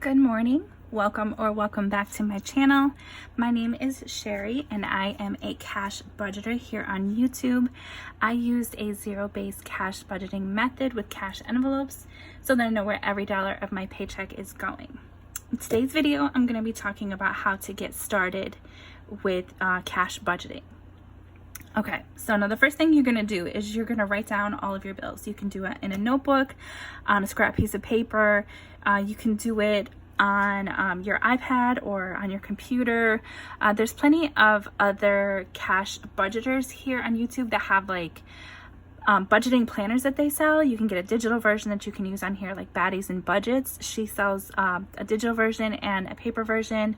Good morning, welcome back to my channel. My name is Sheri and I am a cash budgeter here on YouTube. I used a zero-based cash budgeting method with cash envelopes so that I know where every dollar of my paycheck is going. In today's video, I'm going to be talking about how to get started with cash budgeting. Okay, so now the first thing you're going to do is you're going to write down all of your bills. You can do it in a notebook, on a scrap piece of paper. You can do it on your iPad or on your computer. There's plenty of other cash budgeters here on YouTube that have like budgeting planners that they sell. You can get a digital version that you can use on here, like Baddies and Budgets. She sells a digital version and a paper version.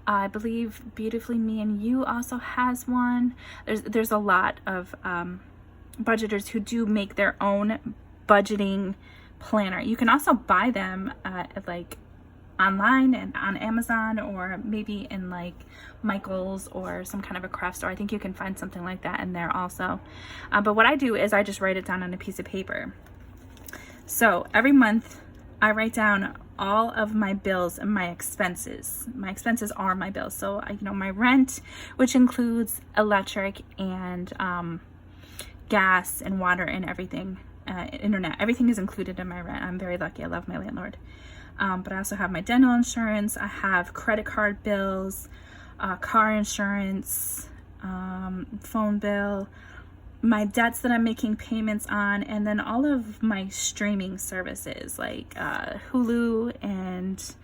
I believe Beautifully Me and You also has one. There's a lot of budgeters who do make their own budgeting planner. You can also buy them like online and on Amazon, or maybe in like Michael's or some kind of a craft store. I think you can find something like that in there also. But what I do is I just write it down on a piece of paper. So every month I write down all of my bills and my expenses. My expenses are my bills. So my rent, which includes electric and gas and water and everything, internet, everything is included in my rent. I'm very lucky. I love my landlord. But I also have my dental insurance. I have credit card bills, car insurance, phone bill, my debts that I'm making payments on, and then all of my streaming services like Hulu and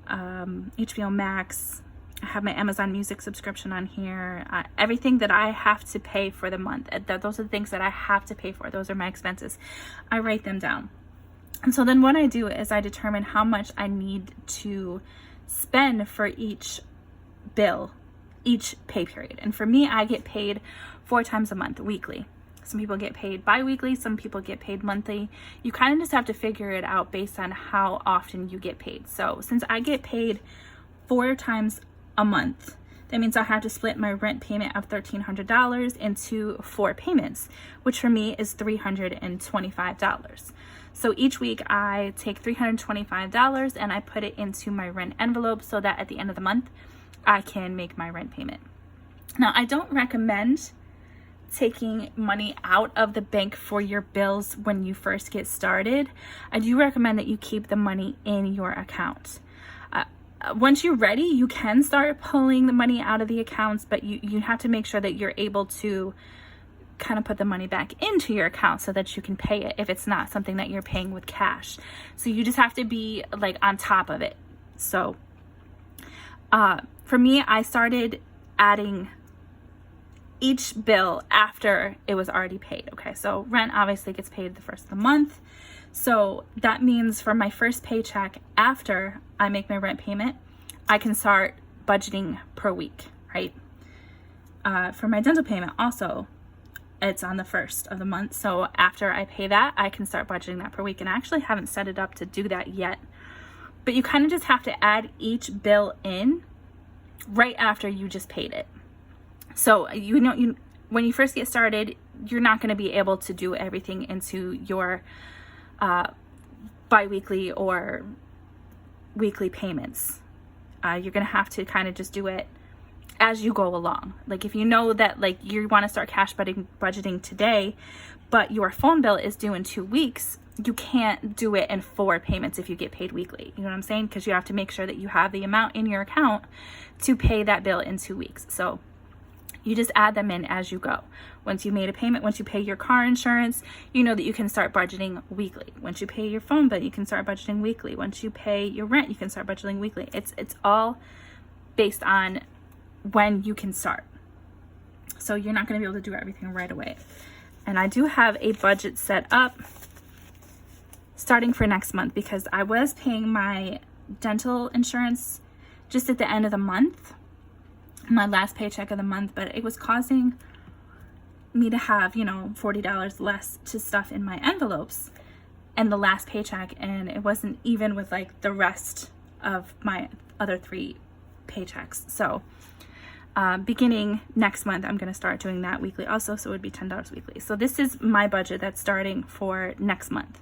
HBO Max. I have my Amazon Music subscription on here. Everything that I have to pay for the month. Those are the things that I have to pay for. Those are my expenses. I write them down. And so then what I do is I determine how much I need to spend for each bill, each pay period. And for me, I get paid 4 times a month, weekly. Some people get paid bi-weekly, some people get paid monthly. You kind of just have to figure it out based on how often you get paid. So since I get paid 4 times a month, that means I have to split my rent payment of $1,300 into 4 payments, which for me is $325. So each week I take $325 and I put it into my rent envelope so that at the end of the month I can make my rent payment. Now, I don't recommend taking money out of the bank for your bills when you first get started. I do recommend that you keep the money in your account. Once you're ready, you can start pulling the money out of the accounts, but you have to make sure that you're able to kind of put the money back into your account so that you can pay it if it's not something that you're paying with cash. So you just have to be like on top of it. So for me, I started adding each bill after it was already paid. Okay, so rent obviously gets paid the first of the month. So that means for my first paycheck after I make my rent payment, I can start budgeting per week, right? For my dental payment also, it's on the first of the month. So after I pay that, I can start budgeting that per week. And I actually haven't set it up to do that yet. But you kind of just have to add each bill in right after you just paid it. So when you first get started, you're not going to be able to do everything into your bi-weekly or weekly payments. You're going to have to kind of just do it as you go along. Like if you know that like you want to start cash budgeting today, but your phone bill is due in 2 weeks, you can't do it in 4 payments if you get paid weekly. You know what I'm saying? Because you have to make sure that you have the amount in your account to pay that bill in 2 weeks. So you just add them in as you go. Once you made a payment, once you pay your car insurance, you know that you can start budgeting weekly. Once you pay your phone bill, you can start budgeting weekly. Once you pay your rent, you can start budgeting weekly. It's all based on when you can start. So you're not going to be able to do everything right away. And I do have a budget set up starting for next month because I was paying my dental insurance just at the end of the month, my last paycheck of the month, but it was causing me to have, $40 less to stuff in my envelopes and the last paycheck, and it wasn't even with like the rest of my other 3 paychecks. So beginning next month, I'm going to start doing that weekly also, so it would be $10 weekly. So this is my budget that's starting for next month.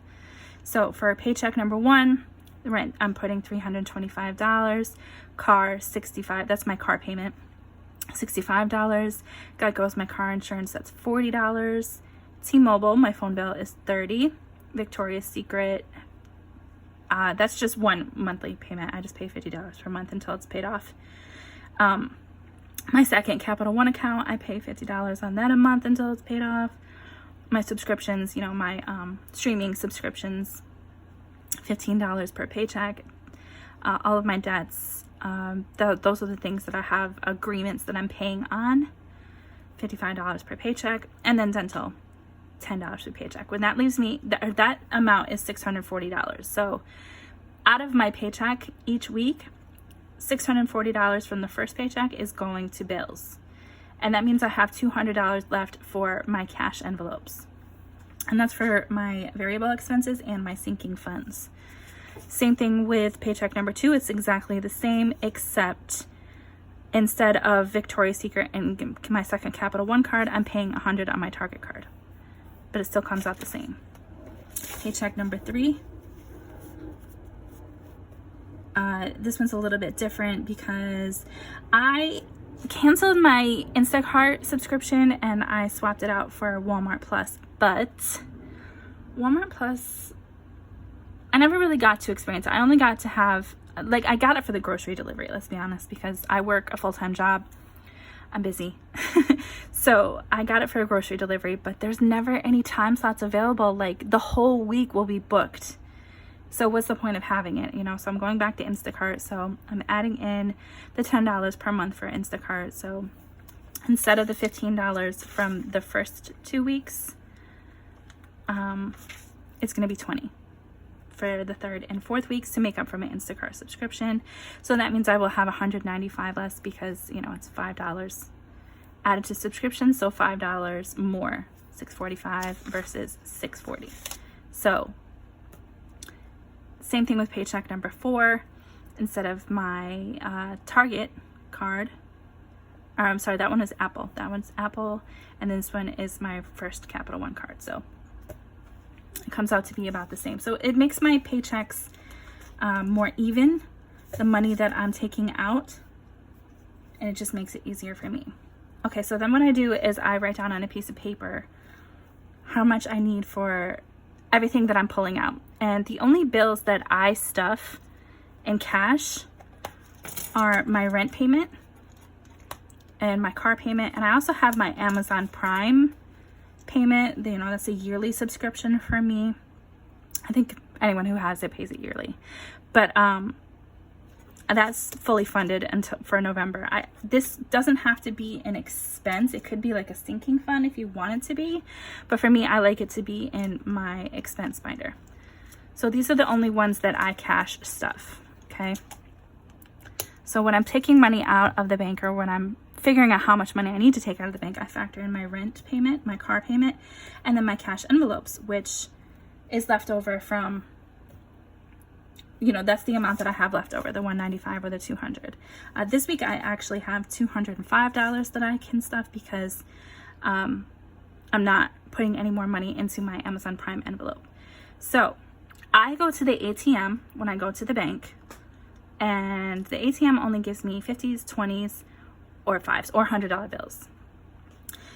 So for paycheck number 1, Rent, I'm putting $325. Car, $65. That's my car payment. $65. Got goes my car insurance. That's $40. T-Mobile, my phone bill is $30. Victoria's Secret, that's just one monthly payment. I just pay $50 per month until it's paid off. My second Capital One account, I pay $50 on that a month until it's paid off. My subscriptions, you know, my streaming subscriptions, $15 per paycheck. All of my debts, those are the things that I have agreements that I'm paying on, $55 per paycheck. And then dental, $10 per paycheck. When that leaves me, that amount is $640. So out of my paycheck each week, $640 from the first paycheck is going to bills. And that means I have $200 left for my cash envelopes. And that's for my variable expenses and my sinking funds. Same thing with paycheck number 2. It's exactly the same, except instead of Victoria's Secret and my second Capital One card, I'm paying $100 on my Target card. But it still comes out the same. Paycheck number 3. This one's a little bit different because I canceled my Instacart subscription and I swapped it out for Walmart Plus. But Walmart Plus, I never really got to experience it. I only got to have, like, I got it for the grocery delivery, let's be honest, because I work a full-time job. I'm busy. So I got it for a grocery delivery, but there's never any time slots available. Like, the whole week will be booked. So what's the point of having it, you know? So I'm going back to Instacart. So I'm adding in the $10 per month for Instacart. So instead of the $15 from the first 2 weeks, it's going to be $20 for the third and fourth weeks to make up for my Instacart subscription. So that means I will have $195 less because, you know, it's $5 added to subscription. So $5 more, $645 versus $640. So same thing with paycheck number 4. Instead of my Target card, or I'm sorry, that one is Apple. That one's Apple. And this one is my first Capital One card. So it comes out to be about the same. So it makes my paychecks more even, the money that I'm taking out, and it just makes it easier for me. Okay, so then what I do is I write down on a piece of paper how much I need for everything that I'm pulling out. And the only bills that I stuff in cash are my rent payment and my car payment. And I also have my Amazon Prime payment. You know, that's a yearly subscription for me. I think anyone who has it pays it yearly. But that's fully funded until for November. This doesn't have to be an expense. It could be like a sinking fund if you want it to be. But for me, I like it to be in my expense binder. So these are the only ones that I cash stuff, okay? So when I'm taking money out of the bank, or when I'm figuring out how much money I need to take out of the bank, I factor in my rent payment, my car payment, and then my cash envelopes, which is left over from, you know, that's the amount that I have left over, the $195 or the $200. This week I actually have $205 that I can stuff because I'm not putting any more money into my Amazon Prime envelope. So I go to the ATM when I go to the bank, and the ATM only gives me 50s, 20s, or 5s, or $100 bills.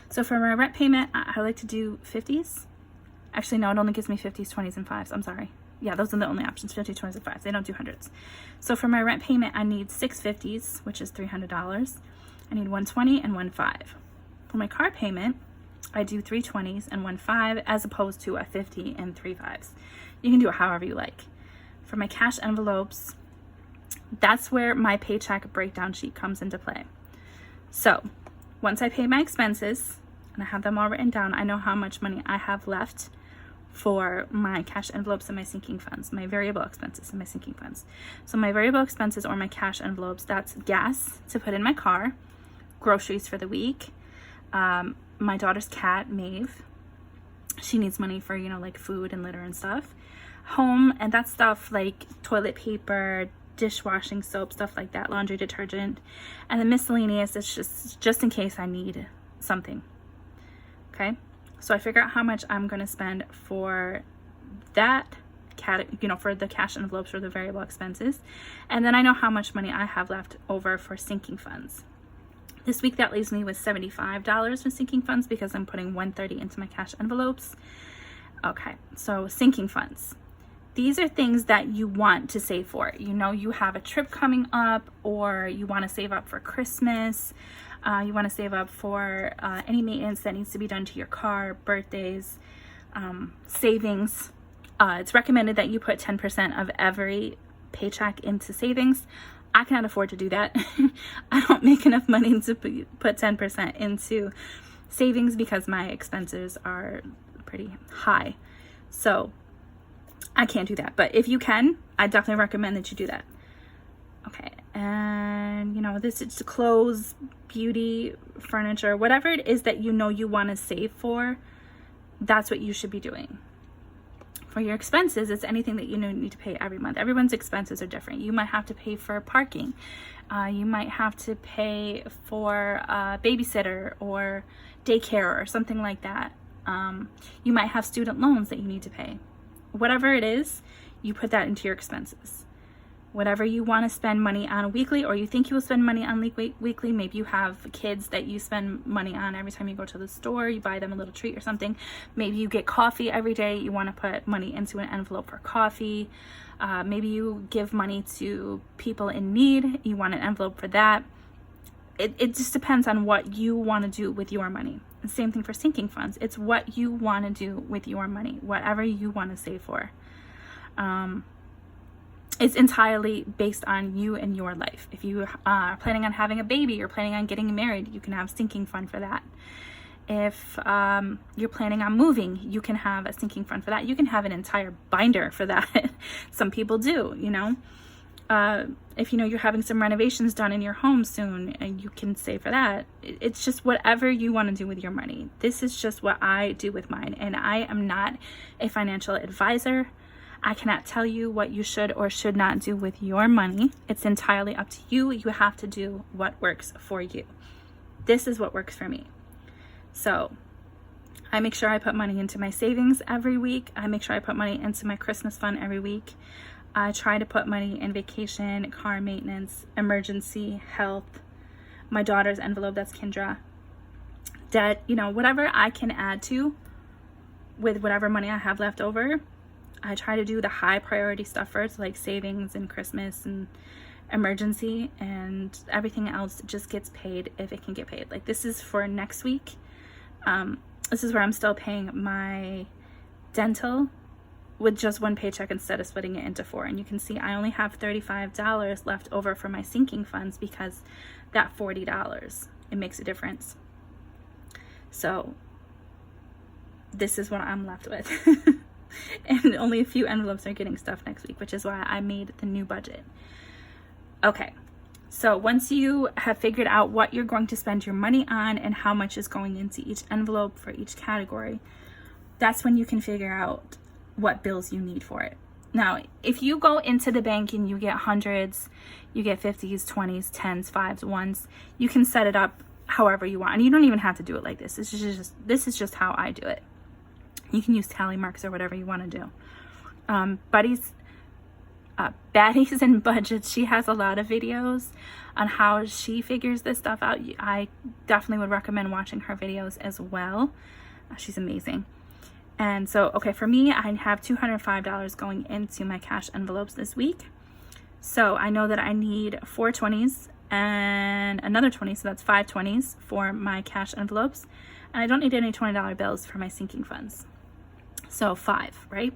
So for my rent payment, I like to do 50s. Actually, no, it only gives me 50s, 20s, and 5s. I'm sorry. Yeah, those are the only options, 50s, 20s, and 5s. They don't do hundreds. So for my rent payment, I need 6 50s, which is $300. I need 120 and 15. For my car payment, I do 3 20s and 15, as opposed to a 50 and 3 5s. You can do it however you like. For my cash envelopes, that's where my paycheck breakdown sheet comes into play. So once I pay my expenses and I have them all written down, I know how much money I have left for my cash envelopes and my sinking funds, my variable expenses and my sinking funds. So my variable expenses or my cash envelopes, that's gas to put in my car, groceries for the week, my daughter's cat, Maeve, she needs money for, you know, like food and litter and stuff, home, and that's stuff like toilet paper, dishwashing soap, stuff like that, laundry detergent, and the miscellaneous is just in case I need something. Okay, so I figure out how much I'm going to spend for that for the cash envelopes or the variable expenses. And then I know how much money I have left over for sinking funds. This week that leaves me with $75 for sinking funds because I'm putting $130 into my cash envelopes. Okay, so sinking funds. These are things that you want to save for. You have a trip coming up, or you want to save up for Christmas. You want to save up for any maintenance that needs to be done to your car, birthdays, savings. It's recommended that you put 10% of every paycheck into savings. I cannot afford to do that. I don't make enough money to put 10% into savings because my expenses are pretty high. So I can't do that. But if you can, I definitely recommend that you do that. Okay. And this is clothes, beauty, furniture, whatever it is that you want to save for, that's what you should be doing. For your expenses, it's anything that you need to pay every month. Everyone's expenses are different. You might have to pay for parking. You might have to pay for a babysitter or daycare or something like that. You might have student loans that you need to pay. Whatever it is, you put that into your expenses. Whatever you want to spend money on weekly, or you think you will spend money on weekly, maybe you have kids that you spend money on every time you go to the store, you buy them a little treat or something. Maybe you get coffee every day, you want to put money into an envelope for coffee. Maybe you give money to people in need, you want an envelope for that. It just depends on what you want to do with your money. The same thing for sinking funds. It's what you want to do with your money, whatever you want to save for. It's entirely based on you and your life. If you are planning on having a baby or planning on getting married, you can have a sinking fund for that. If you're planning on moving, you can have a sinking fund for that. You can have an entire binder for that. Some people do, if you're having some renovations done in your home soon, and you can save for that. It's just whatever you want to do with your money. This is just what I do with mine, and I am not a financial advisor. I cannot tell you what you should or should not do with your money. It's entirely up to you. You have to do what works for you. This is what works for me. So I make sure I put money into my savings every week. I make sure I put money into my Christmas fund every week. I try to put money in vacation, car maintenance, emergency, health, my daughter's envelope, that's Kendra, debt, whatever I can add to with whatever money I have left over. I try to do the high priority stuff first, like savings and Christmas and emergency, and everything else just gets paid if it can get paid. Like this is for next week. This is where I'm still paying my dental with just one paycheck instead of splitting it into 4. And you can see I only have $35 left over for my sinking funds because that $40, it makes a difference. So this is what I'm left with. And only a few envelopes are getting stuffed next week, which is why I made the new budget. Okay, so once you have figured out what you're going to spend your money on and how much is going into each envelope for each category, that's when you can figure out what bills you need for it. Now, if you go into the bank and you get hundreds, you get 50s, 20s, 10s, 5s, 1s, you can set it up however you want. And you don't even have to do it like this. This is just how I do it. You can use tally marks or whatever you want to do. Baddies and Budgets, she has a lot of videos on how she figures this stuff out. I definitely would recommend watching her videos as well. She's amazing. And so, okay, for me, I have $205 going into my cash envelopes this week. So I know that I need 4 20s and another 20, so that's 5 20s for my cash envelopes. And I don't need any $20 bills for my sinking funds. So 5, right?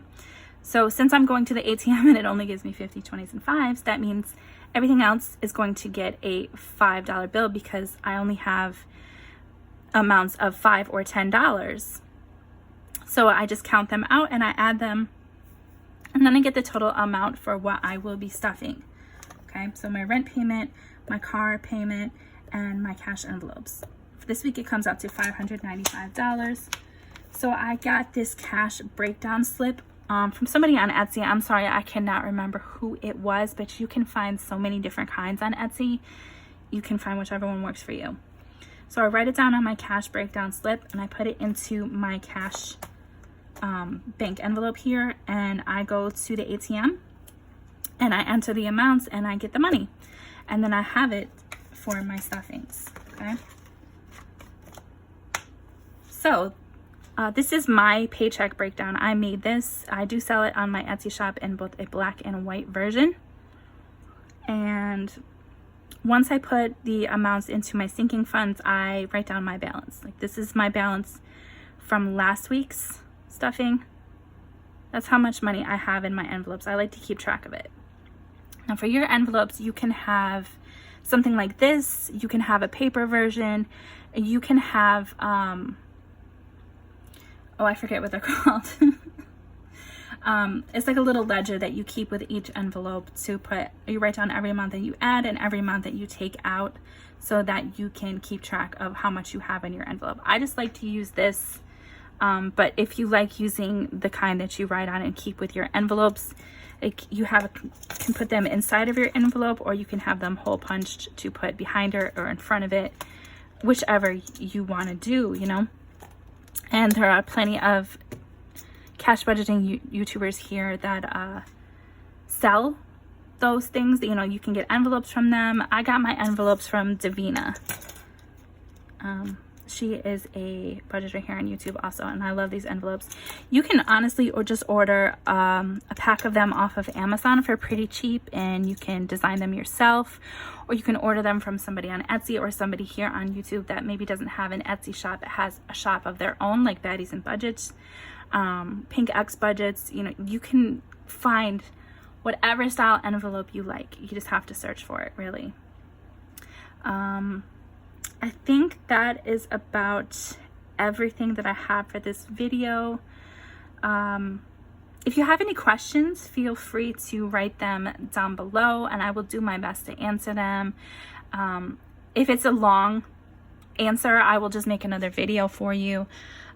So since I'm going to the ATM and it only gives me 50, 20s, and 5s, that means everything else is going to get a $5 bill because I only have amounts of $5 or $10. So I just count them out and I add them, and then I get the total amount for what I will be stuffing. Okay, so my rent payment, my car payment, and my cash envelopes. For this week, it comes out to $595. So I got this cash breakdown slip from somebody on Etsy. I'm sorry, I cannot remember who it was, but you can find so many different kinds on Etsy. You can find whichever one works for you. So I write it down on my cash breakdown slip and I put it into my cash bank envelope here, and I go to the ATM and I enter the amounts and I get the money, and then I have it for my stuffings. Okay, so this is my paycheck breakdown. I made this. I do sell it on my Etsy shop in both a black and white version. And once I put the amounts into my sinking funds, I write down my balance. Like, this is my balance from last week's stuffing. That's how much money I have in my envelopes. I like to keep track of it. Now, for your envelopes, you can have something like this. You can have a paper version. You can have, oh, I forget what they're called. It's like a little ledger that you keep with each envelope to put, you write down every amount that you add and every amount that you take out, so that you can keep track of how much you have in your envelope. I just like to use this, but if you like using the kind that you write on and keep with your envelopes, you can put them inside of your envelope, or you can have them hole punched to put behind it or in front of it, whichever you want to do, you know. And there are plenty of cash budgeting YouTubers here that sell those things. You know, you can get envelopes from them. I got my envelopes from Davina. She is a budgeter here on YouTube also, and I love these envelopes. You can honestly or just order a pack of them off of Amazon for pretty cheap, and you can design them yourself, or you can order them from somebody on Etsy or somebody here on YouTube that maybe doesn't have an Etsy shop, that has a shop of their own, like Baddies and Budgets, Pink X Budgets. You know, you can find whatever style envelope you like. You just have to search for it, really. I think that is about everything that I have for this video. If you have any questions, feel free to write them down below, and I will do my best to answer them. If it's a long answer, I will just make another video for you.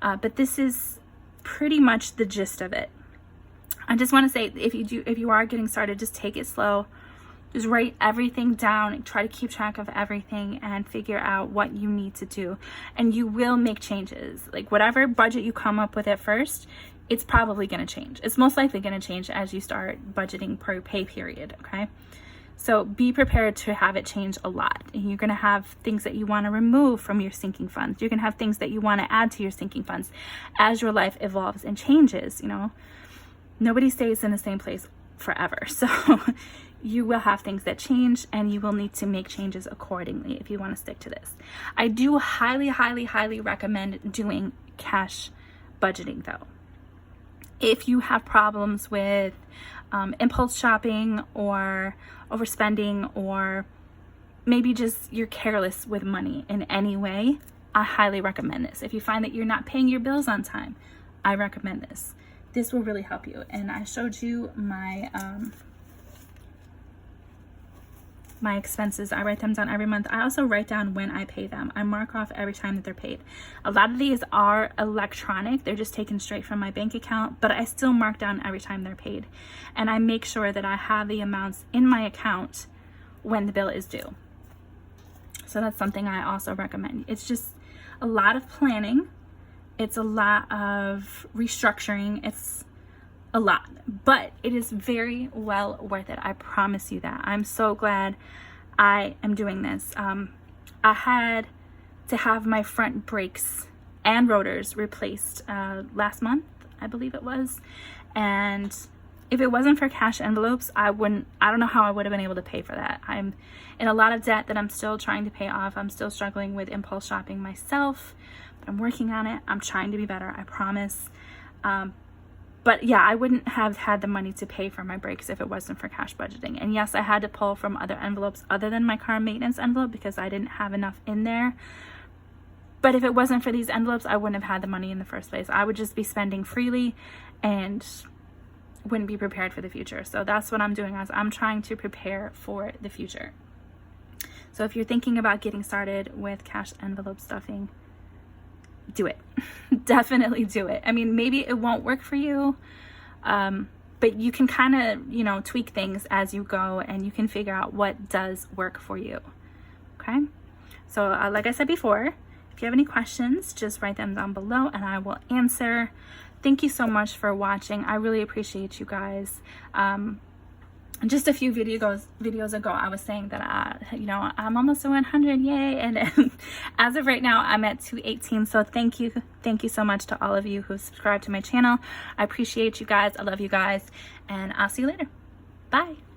But this is pretty much the gist of it. I just want to say, if you are getting started, just take it slow. Just write everything down, try to keep track of everything, and figure out what you need to do. And you will make changes. Like, whatever budget you come up with at first, it's probably going to change. It's most likely going to change as you start budgeting per pay period, okay? So be prepared to have it change a lot. And you're going to have things that you want to remove from your sinking funds. You're going to have things that you want to add to your sinking funds as your life evolves and changes, you know? Nobody stays in the same place forever. So you will have things that change, and you will need to make changes accordingly if you want to stick to this. I do highly, highly, highly recommend doing cash budgeting though. If you have problems with impulse shopping or overspending, or maybe just you're careless with money in any way, I highly recommend this. If you find that you're not paying your bills on time, I recommend this. This will really help you. And I showed you my my expenses. I write them down every month. I also write down when I pay them. I mark off every time that they're paid. A lot of these are electronic. They're just taken straight from my bank account, but I still mark down every time they're paid. And I make sure that I have the amounts in my account when the bill is due. So that's something I also recommend. It's just a lot of planning. It's a lot of restructuring. It's a lot, but it is very well worth it. I promise you that. I'm so glad I am doing this. I had to have my front brakes and rotors replaced last month, I believe it was. And if it wasn't for cash envelopes, I don't know how I would have been able to pay for that. I'm in a lot of debt that I'm still trying to pay off. I'm still struggling with impulse shopping myself, but I'm working on it. I'm trying to be better, I promise. But yeah, I wouldn't have had the money to pay for my brakes if it wasn't for cash budgeting. And yes, I had to pull from other envelopes other than my car maintenance envelope because I didn't have enough in there. But if it wasn't for these envelopes, I wouldn't have had the money in the first place. I would just be spending freely and wouldn't be prepared for the future. So that's what I'm doing, as I'm trying to prepare for the future. So if you're thinking about getting started with cash envelope stuffing, do it. Definitely do it. I mean, maybe it won't work for you, but you can kind of, tweak things as you go, and you can figure out what does work for you. Okay. So like I said before, if If you have any questions, just write them down below and I will answer. Thank you so much for watching. I really appreciate you guys. Just a few videos ago, I was saying that you know, I'm almost to 100, yay! And as of right now, I'm at 218. So thank you so much to all of you who subscribed to my channel. I appreciate you guys. I love you guys, and I'll see you later. Bye.